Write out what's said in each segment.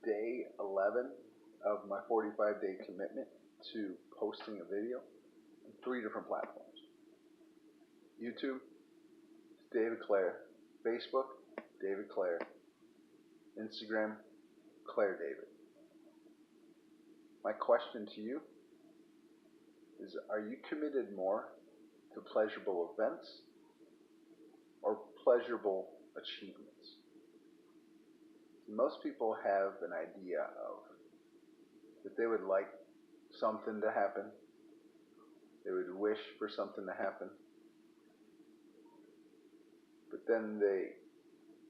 day 11 of my 45-day commitment to posting a video on 3 different platforms. YouTube, David Clare. Facebook, David Clare. Instagram, Clare David. My question to you is, are you committed more to pleasurable events or pleasurable achievements? Most people have an idea of that they would like something to happen. They would wish for something to happen. But then they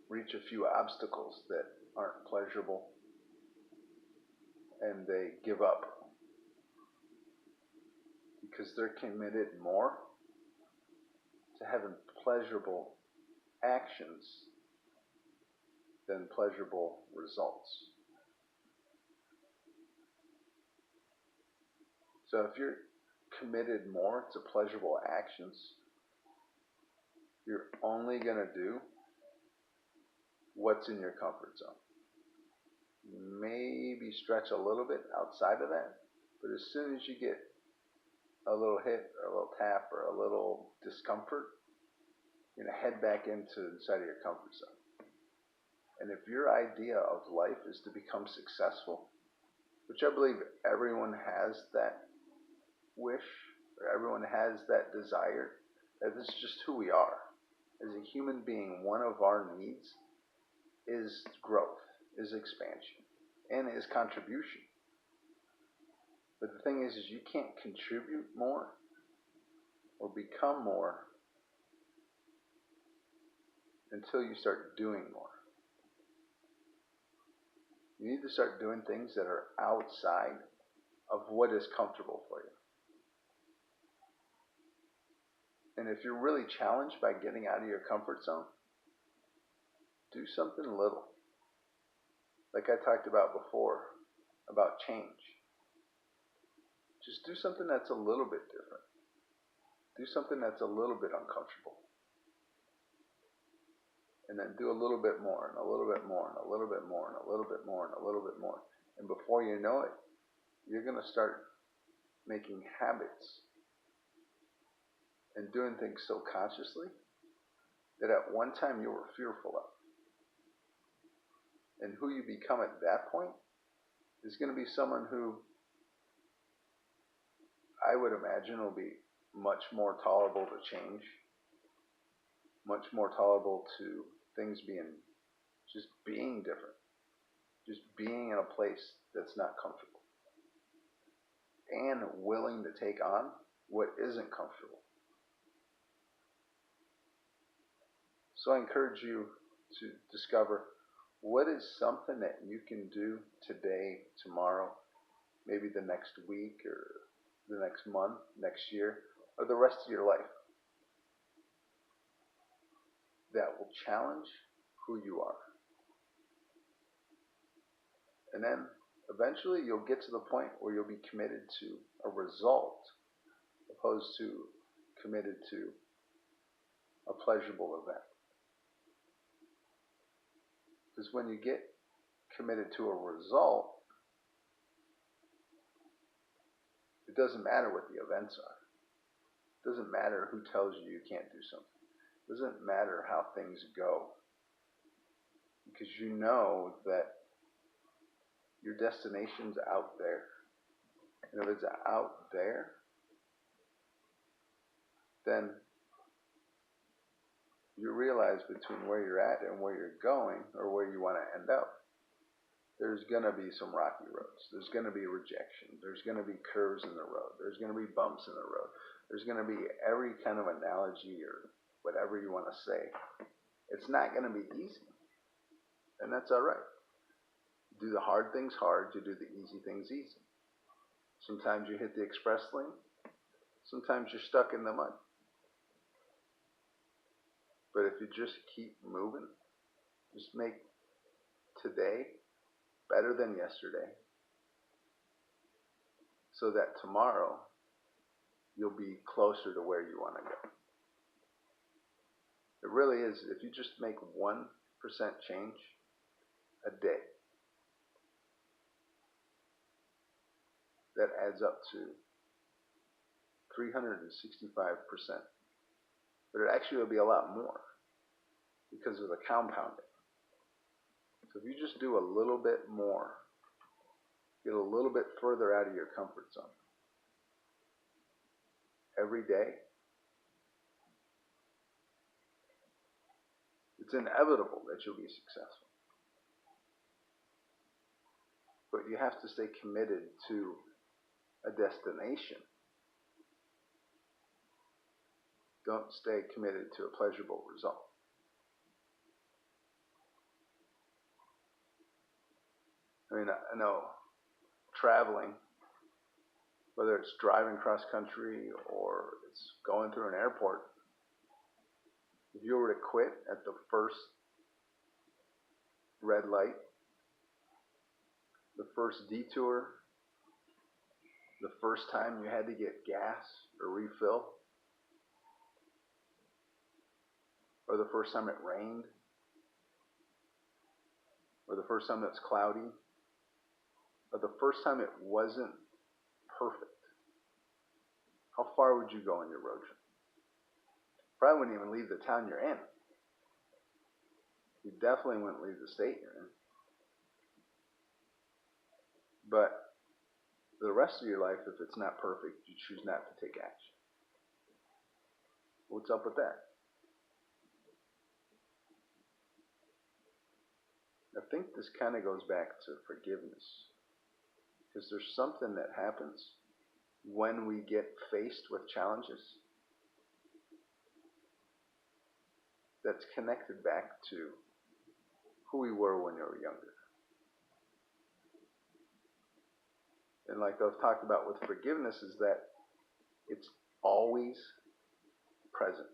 reach a few obstacles that aren't pleasurable and they give up because they're committed more to having pleasurable actions than pleasurable results. So if you're committed more to pleasurable actions, you're only going to do what's in your comfort zone. Maybe stretch a little bit outside of that, but as soon as you get a little hit or a little tap or a little discomfort, you're going to head back into inside of your comfort zone. And if your idea of life is to become successful, which I believe everyone has that wish, or everyone has that desire, that this is just who we are. As a human being, one of our needs is growth, is expansion, and is contribution. But the thing is you can't contribute more or become more until you start doing more. You need to start doing things that are outside of what is comfortable for you. And if you're really challenged by getting out of your comfort zone, do something little. Like I talked about before, about change. Just do something that's a little bit different. Do something that's a little bit uncomfortable. And then do a little bit more, and a little bit more, and a little bit more, and a little bit more, and a little bit more. And before you know it, you're going to start making habits and doing things so consciously that at one time you were fearful of. And who you become at that point is going to be someone who I would imagine will be much more tolerable to change, much more tolerable to things just being different, just being in a place that's not comfortable, and willing to take on what isn't comfortable. So I encourage you to discover what is something that you can do today, tomorrow, maybe the next week or the next month, next year, or the rest of your life that will challenge who you are. And then eventually you'll get to the point where you'll be committed to a result opposed to committed to a pleasurable event. Because when you get committed to a result, it doesn't matter what the events are. It doesn't matter who tells you you can't do something. It doesn't matter how things go. Because you know that your destination's out there. And if it's out there, then you realize between where you're at and where you're going, or where you want to end up, there's going to be some rocky roads. There's going to be rejection. There's going to be curves in the road. There's going to be bumps in the road. There's going to be every kind of analogy or whatever you want to say. It's not going to be easy. And that's all right. You do the hard things hard. You do the easy things easy. Sometimes you hit the express lane. Sometimes you're stuck in the mud. But if you just keep moving, just make today better than yesterday, so that tomorrow you'll be closer to where you want to go. It really is. If you just make 1% change a day, that adds up to 365%. But it actually will be a lot more because of the compounding. So if you just do a little bit more, get a little bit further out of your comfort zone every day, it's inevitable that you'll be successful. But you have to stay committed to a destination. Don't stay committed to a pleasurable result. I mean, I know traveling, whether it's driving cross country or it's going through an airport, if you were to quit at the first red light, the first detour, the first time you had to get gas or refill, or the first time it rained, or the first time it's cloudy, or the first time it wasn't perfect, how far would you go on your road trip? Probably wouldn't even leave the town you're in. You definitely wouldn't leave the state you're in. But for the rest of your life, if it's not perfect, you choose not to take action. What's up with that? I think this kind of goes back to forgiveness. Because there's something that happens when we get faced with challenges that's connected back to who we were when we were younger. And like I've talked about with forgiveness is that it's always present.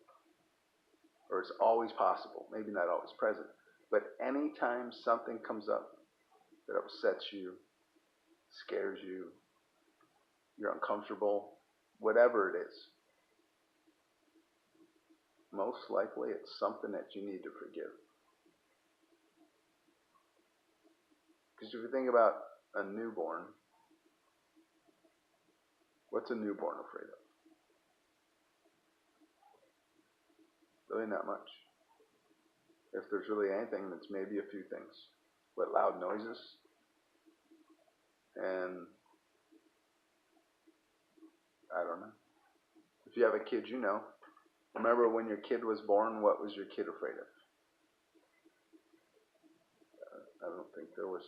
Or it's always possible. Maybe not always present. But anytime something comes up that upsets you, scares you, you're uncomfortable, whatever it is, most likely it's something that you need to forgive. Because if you think about a newborn, what's a newborn afraid of? Really not much. If there's really anything, it's maybe a few things. But loud noises, and I don't know. If you have a kid, you know. Remember when your kid was born, what was your kid afraid of? I don't think there was.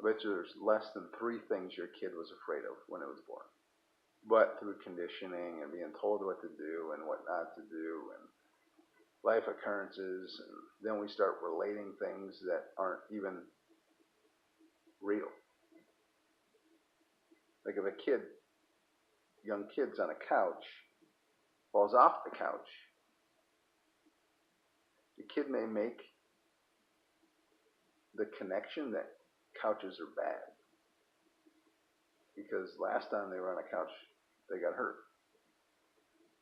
I bet you there's less than 3 things your kid was afraid of when it was born. But through conditioning and being told what to do and what not to do and life occurrences, and then we start relating things that aren't even real. Like if a young kid's on a couch, falls off the couch, the kid may make the connection that couches are bad. Because last time they were on a couch, they got hurt.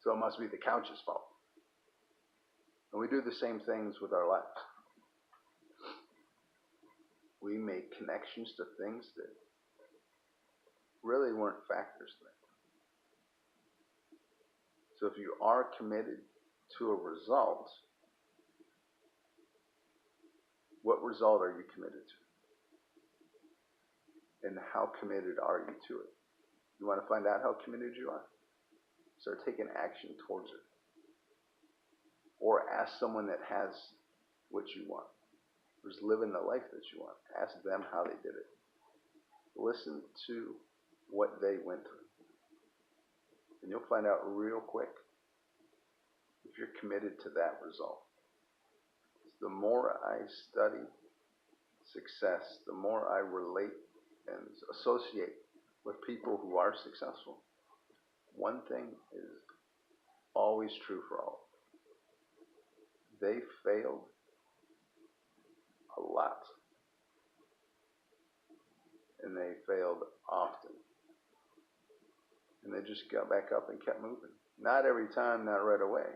So it must be the couch's fault. And we do the same things with our lives. We make connections to things that really weren't factors then. So if you are committed to a result, what result are you committed to? And how committed are you to it? You want to find out how committed you are? Start taking action towards it. Or ask someone that has what you want, who's living the life that you want. Ask them how they did it. Listen to what they went through. And you'll find out real quick if you're committed to that result. The more I study success, the more I relate and associate with people who are successful, one thing is always true for all. They failed a lot. And they failed often. And they just got back up and kept moving. Not every time, not right away.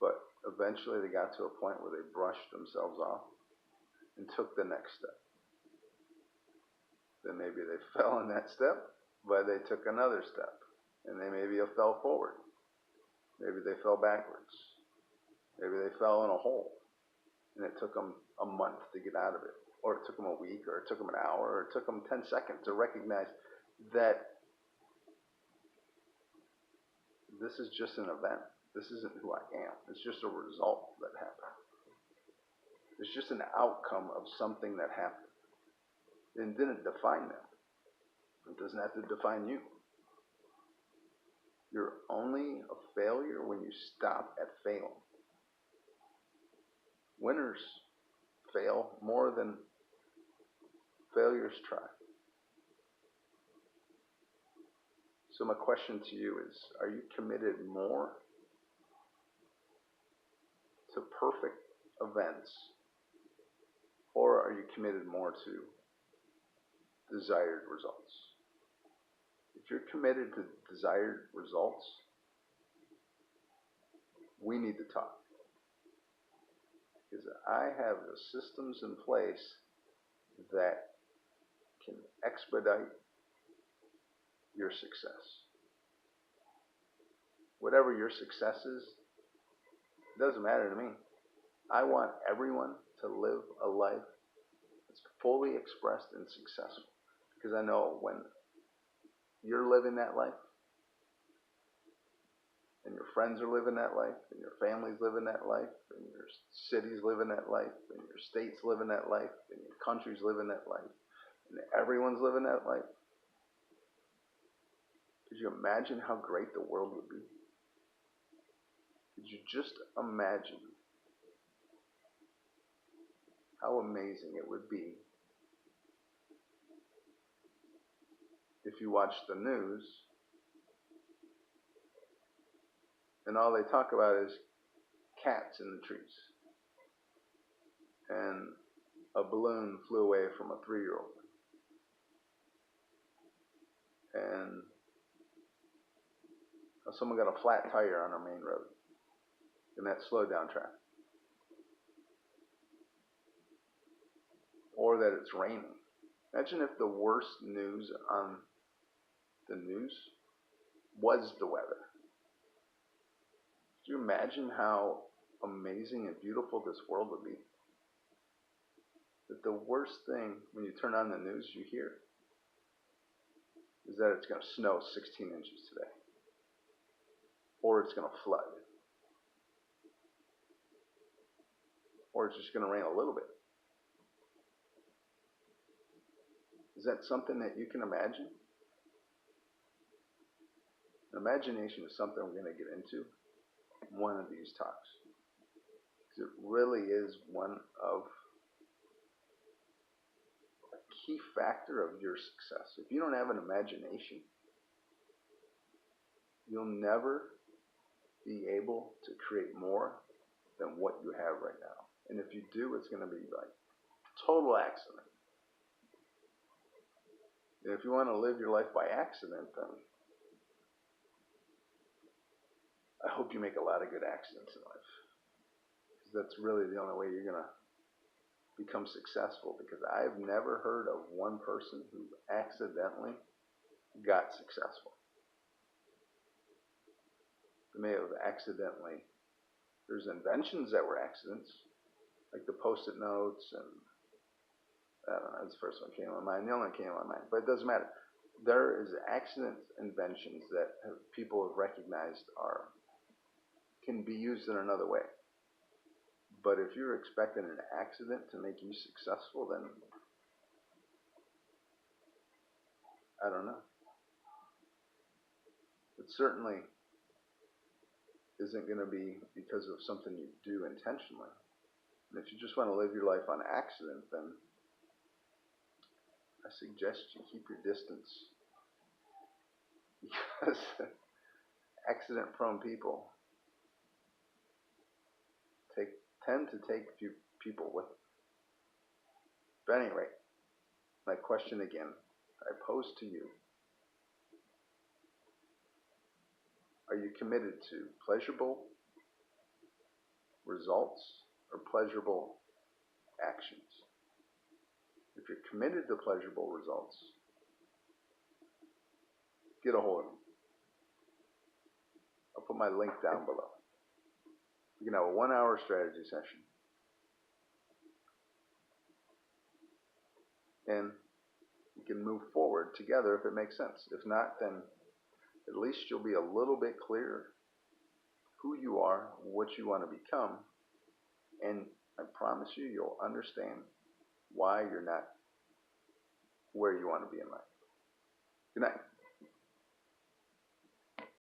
But eventually they got to a point where they brushed themselves off and took the next step. then maybe they fell in that step, but they took another step, and they maybe fell forward. Maybe they fell backwards. Maybe they fell in a hole, and it took them a month to get out of it, or it took them a week, or it took them an hour, or it took them 10 seconds to recognize that this is just an event. This isn't who I am. It's just a result that happened. It's just an outcome of something that happened. It didn't define them. It doesn't have to define you. You're only a failure when you stop at failing. Winners fail more than failures try. So my question to you is, are you committed more to perfect events, or are you committed more to desired results? If you're committed to desired results, we need to talk. Because I have the systems in place that can expedite your success. Whatever your success is, it doesn't matter to me. I want everyone to live a life that's fully expressed and successful. Because I know when you're living that life, and your friends are living that life, and your family's living that life, and your city's living that life, and your state's living that life, and your country's living that life, and everyone's living that life. Could you imagine how great the world would be? Could you just imagine how amazing it would be if you watch the news and all they talk about is cats in the trees, and a balloon flew away from a 3-year-old, and someone got a flat tire on our main road, and that slowed down traffic. Or that it's raining. Imagine if the worst news on the news was the weather. Could you imagine how amazing and beautiful this world would be? That the worst thing when you turn on the news you hear is that it's going to snow 16 inches today. Or it's going to flood. Or it's just going to rain a little bit. Is that something that you can imagine? Imagination is something we're going to get into in one of these talks. Because it really is one of a key factor of your success. If you don't have an imagination, you'll never be able to create more than what you have right now. And if you do, it's going to be like total accident. And if you want to live your life by accident, then I hope you make a lot of good accidents in life. Because that's really the only way you're going to become successful. Because I've never heard of one person who accidentally got successful. They may have accidentally, there's inventions that were accidents, like the Post-it notes, and I don't know, that's the first one that came to my mind. The only one that came to my mind, but it doesn't matter. There is accident inventions that people have recognized can be used in another way. But if you're expecting an accident to make you successful, then I don't know. It certainly isn't going to be because of something you do intentionally. And if you just want to live your life on accident, then I suggest you keep your distance. Because accident-prone people tend to take few people with them. But at any rate, my question again, I pose to you. Are you committed to pleasurable results or pleasurable actions? If you're committed to pleasurable results, get a hold of me. I'll put my link down below. You can have a 1-hour strategy session. And we can move forward together if it makes sense. If not, then at least you'll be a little bit clearer who you are, what you want to become, and I promise you, you'll understand why you're not where you want to be in life. Good night.